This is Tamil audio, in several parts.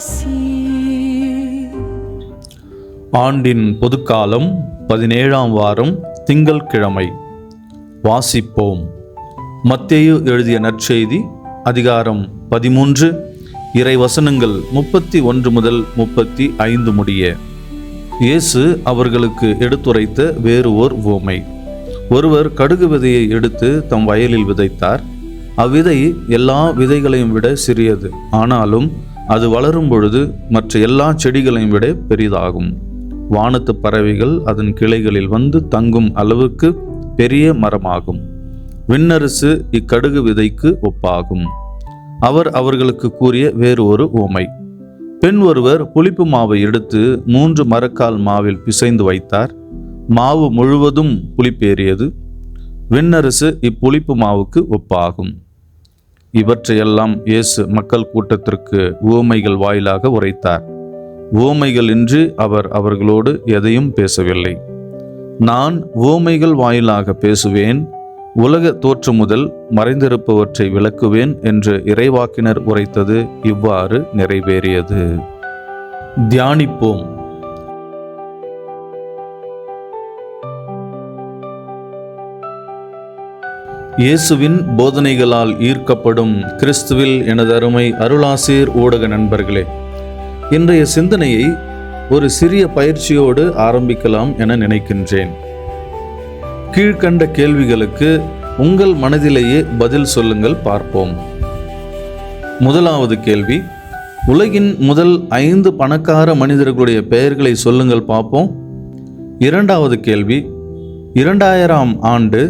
ஆசீர். ஆண்டின் பொதுக்காலம் 17ஆம் வாரம் திங்கள்கிழமை. வாசிப்போம். மத்தேயு எழுதிய நற்செய்தி அதிகாரம் 13, இறை வசனங்கள் 31 முதல் 35 முடிய. இயேசு அவர்களுக்கு எடுத்துரைத்த வேறு ஓர் உவமை. ஒருவர் கடுகு விதையை எடுத்து தம் வயலில் விதைத்தார். அவ்விதை எல்லா விதைகளையும் விட சிறியது, ஆனாலும் அது வளரும் பொழுது மற்ற எல்லா செடிகளையும் விட பெரிதாகும். வானத்து பறவைகள் அதன் கிளைகளில் வந்து தங்கும் அளவுக்கு பெரிய மரமாகும். விண்ணரசு இக்கடுகு விதைக்கு ஒப்பாகும். அவர் அவர்களுக்கு கூறிய வேறு ஒரு உவமை. பெண் ஒருவர் புளிப்பு மாவை எடுத்து 3 மரக்கால் மாவில் பிசைந்து வைத்தார். மாவு முழுவதும் புளிப்பேறியது. விண்ணரசு இப்புளிப்பு மாவுக்கு ஒப்பாகும். இவற்றையெல்லாம் இயேசு மக்கள் கூட்டத்திற்கு உவமைகள் வாயிலாக உரைத்தார். உவமைகள் இன்றி அவர் அவர்களோடு எதையும் பேசவில்லை. நான் உவமைகள் வாயிலாக பேசுவேன், உலக தோற்றம் முதல் மறைந்திருப்பவற்றை விளக்குவேன் என்று இறைவாக்கினர் உரைத்தது இவ்வாறு நிறைவேறியது. தியானிப்போம். இயேசுவின் போதனைகளால் ஈர்க்கப்படும் கிறிஸ்துவில் எனது அருமை அருளாசீர் ஊடக நண்பர்களே, இன்றைய சிந்தனையை ஒரு சிறிய பயிற்சியோடு ஆரம்பிக்கலாம் என நினைக்கின்றேன். கீழ்கண்ட கேள்விகளுக்கு உங்கள் மனதிலேயே பதில் சொல்லுங்கள், பார்ப்போம். முதலாவது கேள்வி, உலகின் முதல் 5 பணக்கார மனிதர்களுடைய பெயர்களை சொல்லுங்கள் பார்ப்போம். இரண்டாவது கேள்வி, 2000ஆம் ஆண்டு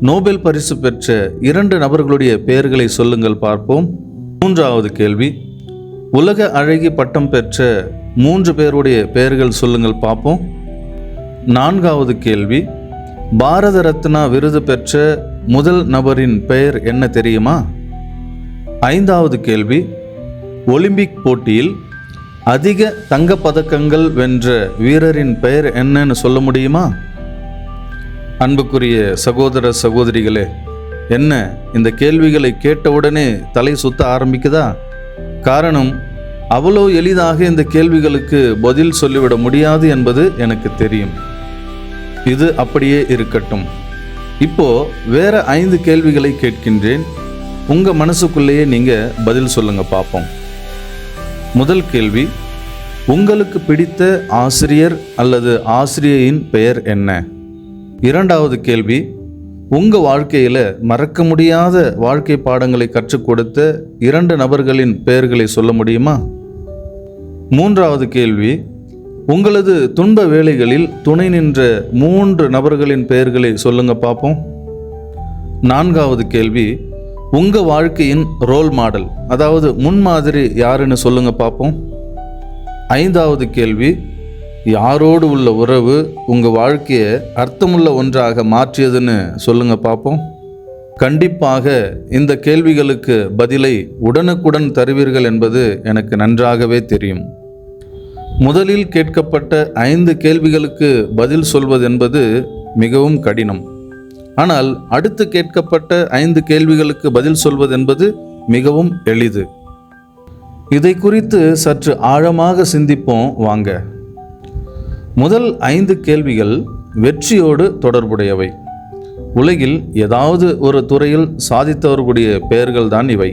நோபல் பரிசு பெற்ற 2 நபர்களுடைய பெயர்களை சொல்லுங்கள் பார்ப்போம். மூன்றாவது கேள்வி, உலக அழகி பட்டம் பெற்ற 3 பேருடைய பெயர்கள் சொல்லுங்கள் பார்ப்போம். நான்காவது கேள்வி, பாரத ரத்னா விருது பெற்ற முதல் நபரின் பெயர் என்ன தெரியுமா? ஐந்தாவது கேள்வி, ஒலிம்பிக் போட்டியில் அதிக தங்கப்பதக்கங்கள் வென்ற வீரரின் பெயர் என்னன்னு சொல்ல முடியுமா? அன்புக்குரிய சகோதர சகோதரிகளே, என்ன இந்த கேள்விகளை கேட்டவுடனே தலை சுத்த ஆரம்பிக்குதா? காரணம், அவ்வளோ எளிதாக இந்த கேள்விகளுக்கு பதில் சொல்லிவிட முடியாது என்பது எனக்கு தெரியும். இது அப்படியே இருக்கட்டும். இப்போ வேற 5 கேள்விகளை கேட்கின்றேன். உங்க மனசுக்குள்ளேயே நீங்க பதில் சொல்லுங்க பார்ப்போம். முதல் கேள்வி, உங்களுக்கு பிடித்த ஆசிரியர் அல்லது ஆசிரியையின் பெயர் என்ன? இரண்டாவது கேள்வி, உங்க வாழ்க்கையில மறக்க முடியாத வாழ்க்கை பாடங்களை கற்றுக் கொடுத்த 2 நபர்களின் பெயர்களை சொல்ல முடியுமா? மூன்றாவது கேள்வி, உங்களது துன்ப வேளைகளில் துணை நின்ற 3 நபர்களின் பெயர்களை சொல்லுங்க பார்ப்போம். நான்காவது கேள்வி, உங்க வாழ்க்கையின் ரோல் மாடல், அதாவது முன்மாதிரி யாருன்னு சொல்லுங்க பார்ப்போம். ஐந்தாவது கேள்வி, யாரோடு உள்ள உறவு உங்க வாழ்க்கையை அர்த்தமுள்ள ஒன்றாக மாற்றியதுன்னு சொல்லுங்க பார்ப்போம். கண்டிப்பாக இந்த கேள்விகளுக்கு பதிலை உடனுக்குடன் தருவீர்கள் என்பது எனக்கு நன்றாகவே தெரியும். முதலில் கேட்கப்பட்ட 5 கேள்விகளுக்கு பதில் சொல்வது என்பது மிகவும் கடினம். ஆனால் அடுத்து கேட்கப்பட்ட 5 கேள்விகளுக்கு பதில் சொல்வது என்பது மிகவும் எளிது. இதை குறித்து சற்று ஆழமாக சிந்திப்போம் வாங்க. முதல் 5 கேள்விகள் வெற்றியோடு தொடர்புடையவை. உலகில் ஏதாவது ஒரு துறையில் சாதித்தவர்களுடைய பெயர்கள் தான் இவை.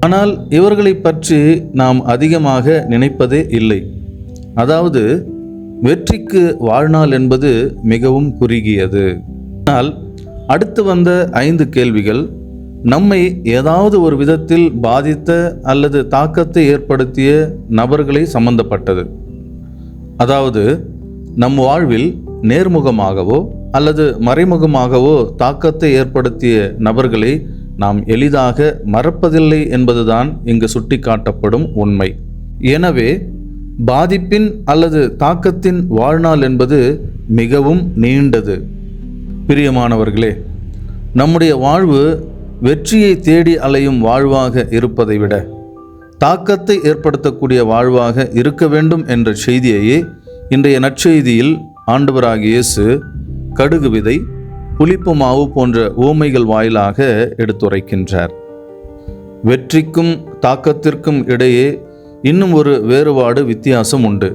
ஆனால் இவர்களை பற்றி நாம் அதிகமாக நினைப்பதே இல்லை. அதாவது வெற்றிக்கு வாழ்நாள் என்பது மிகவும் குறுகியது. ஆனால் அடுத்து வந்த 5 கேள்விகள் நம்மை ஏதாவது ஒரு விதத்தில் பாதித்த அல்லது தாக்கத்தை ஏற்படுத்திய நபர்களை சம்பந்தப்பட்டது. அதாவது நம் வாழ்வில் நேர்முகமாகவோ அல்லது மறைமுகமாகவோ தாக்கத்தை ஏற்படுத்திய நபர்களை நாம் எளிதாக மறப்பதில்லை என்பதுதான் இங்கு சுட்டிக்காட்டப்படும் உண்மை. எனவே பாதிப்பின் அல்லது தாக்கத்தின் வாழ்நாள் என்பது மிகவும் நீண்டது. பிரியமானவர்களே, நம்முடைய வாழ்வு வெற்றியை தேடி அலையும் வாழ்வாக இருப்பதை விட தாக்கத்தை ஏற்படுத்தக்கூடிய வாழ்வாக இருக்க வேண்டும் என்ற செய்தியையே இன்றைய நற்செய்தியில் ஆண்டவராகிய இயேசு கடுகு விதை, புளிப்பு மாவு போன்ற உவமைகள் வாயிலாக எடுத்துரைக்கின்றார். வெற்றிக்கும் தாக்கத்திற்கும் இடையே இன்னும் ஒரு வேறுபாடு வித்தியாசம் உண்டு.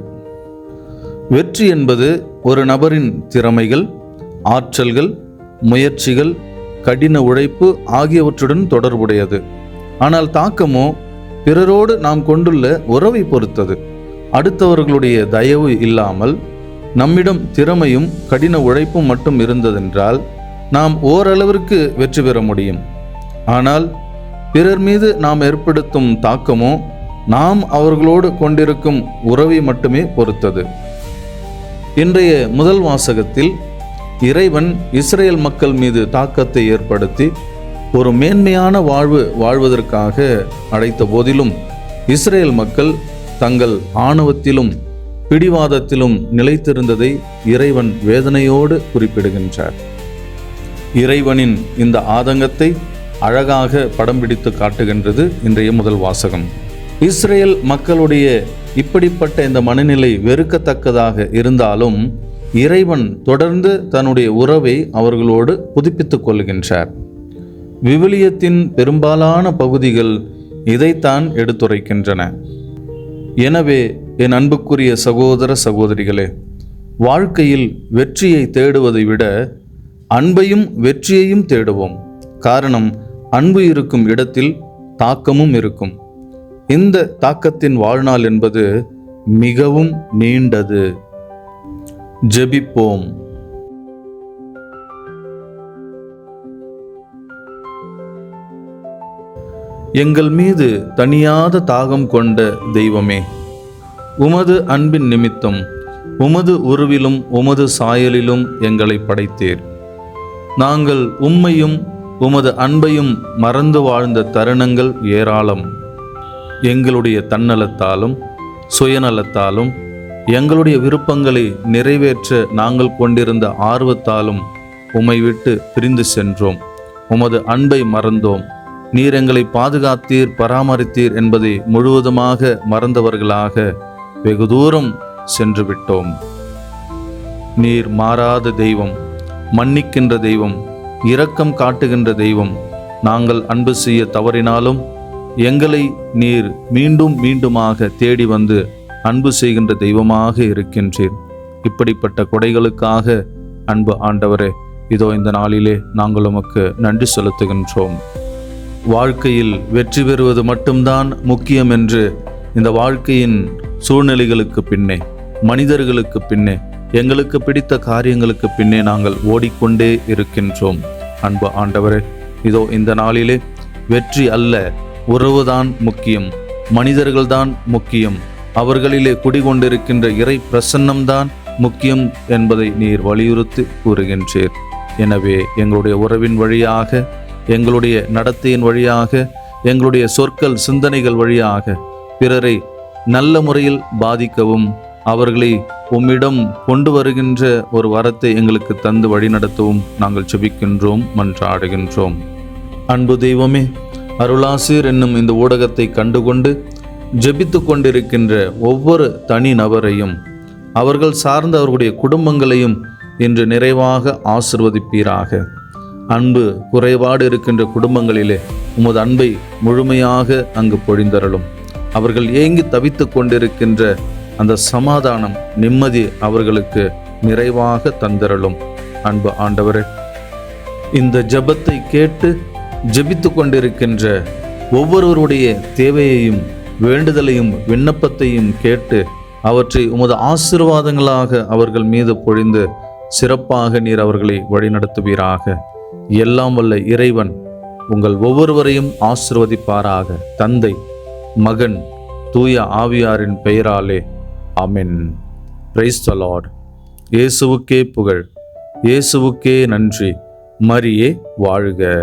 வெற்றி என்பது ஒரு நபரின் திறமைகள், ஆற்றல்கள், முயற்சிகள், கடின உழைப்பு ஆகியவற்றுடன் தொடர்புடையது. ஆனால் தாக்கமோ பிறரோடு நாம் கொண்டுள்ள உறவை பொறுத்தது. அடுத்தவர்களுடைய தயவு இல்லாமல் நம்மிடம் திறமையும் கடின உழைப்பும் மட்டும் இருந்ததென்றால் நாம் ஓரளவிற்கு வெற்றி பெற முடியும். ஆனால் பிறர் மீது நாம் ஏற்படுத்தும் தாக்கமோ நாம் அவர்களோடு கொண்டிருக்கும் உறவை மட்டுமே பொறுத்தது. இன்றைய முதல் வாசகத்தில் இறைவன் இஸ்ரேல் மக்கள் மீது தாக்கத்தை ஏற்படுத்தி ஒரு மேன்மையான வாழ்வதற்காக அழைத்த போதிலும் இஸ்ரேல் மக்கள் தங்கள் ஆணவத்திலும் பிடிவாதத்திலும் நிலைத்திருந்ததை இறைவன் வேதனையோடு குறிப்பிடுகின்றார். இறைவனின் இந்த ஆதங்கத்தை அழகாக படம் பிடித்து காட்டுகின்றது இன்றைய முதல் வாசகம். இஸ்ரேல் மக்களுடைய இப்படிப்பட்ட இந்த மனநிலை வெறுக்கத்தக்கதாக இருந்தாலும் இறைவன் தொடர்ந்து தன்னுடைய உறவை அவர்களோடு புதுப்பித்துக் கொள்கின்றார். விவிலியத்தின் பெரும்பாலான பகுதிகள் இதைத்தான் எடுத்துரைக்கின்றன. எனவே என் அன்புக்குரிய சகோதர சகோதரிகளே, வாழ்க்கையில் வெற்றியை தேடுவதை விட அன்பையும் வெற்றியையும் தேடுவோம். காரணம், அன்பு இருக்கும் இடத்தில் தாக்கமும் இருக்கும். இந்த தாக்கத்தின் வாழ்நாள் என்பது மிகவும் நீண்டது. ஜெபிப்போம். எங்கள் மீது தனியாத தாகம் கொண்ட தெய்வமே, உமது அன்பின் நிமித்தம் உமது உருவிலும் உமது சாயலிலும் எங்களை படைத்தீர். நாங்கள் உம்மையும் உமது அன்பையும் மறந்து வாழ்ந்த தருணங்கள் ஏராளம். எங்களுடைய தன்னலத்தாலும் சுயநலத்தாலும் எங்களுடைய விருப்பங்களை நிறைவேற்ற நாங்கள் கொண்டிருந்த ஆர்வத்தாலும் உம்மை விட்டு பிரிந்து சென்றோம். உமது அன்பை மறந்தோம். நீர் எங்களை பாதுகாத்தீர், பராமரித்தீர் என்பதை முழுவதுமாக மறந்தவர்களாக வெகு தூரம் சென்று விட்டோம். நீர் மாறாத தெய்வம், மன்னிக்கின்ற தெய்வம், இரக்கம் காட்டுகின்ற தெய்வம். நாங்கள் அன்பு செய்ய தவறினாலும் எங்களை நீர் மீண்டும் மீண்டுமாக தேடி வந்து அன்பு செய்கின்ற தெய்வமாக இருக்கின்றீர். இப்படிப்பட்ட கொடைகளுக்காக அன்பு ஆண்டவரே, இதோ இந்த நாளிலே நாங்கள் உமக்கு நன்றி செலுத்துகின்றோம். வாழ்க்கையில் வெற்றி பெறுவது மட்டும்தான் முக்கியம் என்று இந்த வாழ்க்கையின் சூழ்நிலைகளுக்கு பின்னே, மனிதர்களுக்கு பின்னே, எங்களுக்கு பிடித்த காரியங்களுக்கு பின்னே நாங்கள் ஓடிக்கொண்டே இருக்கின்றோம். அன்பு ஆண்டவரே, இதோ இந்த நாளிலே வெற்றி அல்ல, உறவுதான் முக்கியம், மனிதர்கள்தான் முக்கியம், அவர்களிலே குடிகொண்டிருக்கின்ற இறை பிரசன்னம்தான் முக்கியம் என்பதை நீர் வலியுறுத்தி கூறுகின்றீர். எனவே எங்களுடைய உறவின் வழியாக, எங்களுடைய நடத்தையின் வழியாக, எங்களுடைய சொற்கள் சிந்தனைகள் வழியாக பிறரை நல்ல முறையில் பாதிக்கவும் அவர்களை உம்மிடம் கொண்டு வருகின்ற ஒரு வரத்தை எங்களுக்கு தந்து வழிநடத்தவும் நாங்கள் ஜெபிக்கின்றோம், மன்றாடுகின்றோம். அன்பு தெய்வமே, அருளாசிர் என்னும் இந்த ஊடகத்தை கண்டுகொண்டு ஜெபித்து கொண்டிருக்கின்ற ஒவ்வொரு தனி நபரையும் அவர்கள் சார்ந்த அவர்களுடைய குடும்பங்களையும் இன்று நிறைவாக ஆசிர்வதிப்பீராக. அன்பு குறைபாடு இருக்கின்ற குடும்பங்களிலே உமது அன்பை முழுமையாக அங்கு பொழிந்தருளும். அவர்கள் ஏங்கி தவித்து கொண்டிருக்கின்ற அந்த சமாதானம், நிம்மதி அவர்களுக்கு நிறைவாக தந்தருளும். அன்பு ஆண்டவரே, இந்த ஜெபத்தை கேட்டு ஜெபித்து கொண்டிருக்கின்ற ஒவ்வொருவருடைய தேவையையும் வேண்டுதலையும் விண்ணப்பத்தையும் கேட்டு அவற்றை உமது ஆசீர்வாதங்களாக அவர்கள் மீது பொழிந்து சிறப்பாக நீர் அவர்களை வழிநடத்துவீராக. எல்லாம் வல்ல இறைவன் உங்கள் ஒவ்வொருவரையும் ஆசீர்வதிப்பாராக. தந்தை, மகன், தூய ஆவியாரின் பெயராலே ஆமென். Praise the Lord. இயேசுவுக்கே புகழ், இயேசுவுக்கே நன்றி. மரியே வாழ்க.